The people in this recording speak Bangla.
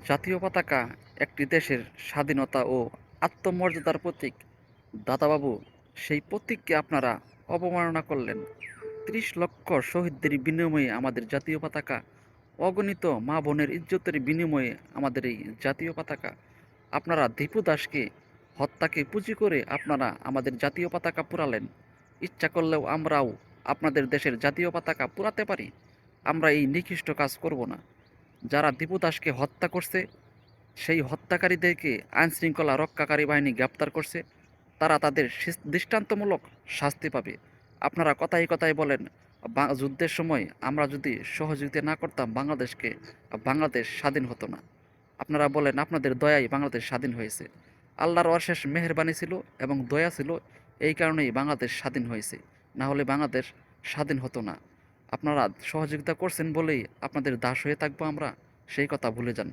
জাতীয় পতাকা একটি দেশের স্বাধীনতা ও আত্মমর্যাদার প্রতীক। দাদাবাবু, সেই প্রতীককে আপনারা অবমাননা করলেন। ৩০ লক্ষ শহীদদের বিনিময়ে আমাদের জাতীয় পতাকা, অগণিত মা বোনের ইজ্জতের বিনিময়ে আমাদের এই জাতীয় পতাকা। আপনারা দীপু দাসকে হত্যাকে পুঁজি করে আপনারা আমাদের জাতীয় পতাকা পোড়ালেন। ইচ্ছা করলেও আমরাও আপনাদের দেশের জাতীয় পতাকা পোড়াতে পারি। আমরা এই নিকৃষ্ট কাজ করব না। যারা দীপু দাসকে হত্যা করছে, সেই হত্যাকারীদেরকে আইনশৃঙ্খলা রক্ষাকারী বাহিনী গ্রেপ্তার করছে। তারা তাদের দৃষ্টান্তমূলক শাস্তি পাবে। আপনারা কথায় কথায় বলেন যুদ্ধের সময় আমরা যদি সহযোগিতা না করতাম বাংলাদেশকে, বাংলাদেশ স্বাধীন হতো না। আপনারা বলেন আপনাদের দয়ায় বাংলাদেশ স্বাধীন হয়েছে। আল্লাহর অশেষ মেহেরবানি ছিল এবং দয়া ছিল, এই কারণেই বাংলাদেশ স্বাধীন হয়েছে। না হলে বাংলাদেশ স্বাধীন হতো না। আপনারা সহযোগিতা করছেন বলেই আপনাদের দাস হয়ে থাকবো আমরা, সেই কথা ভুলে যান।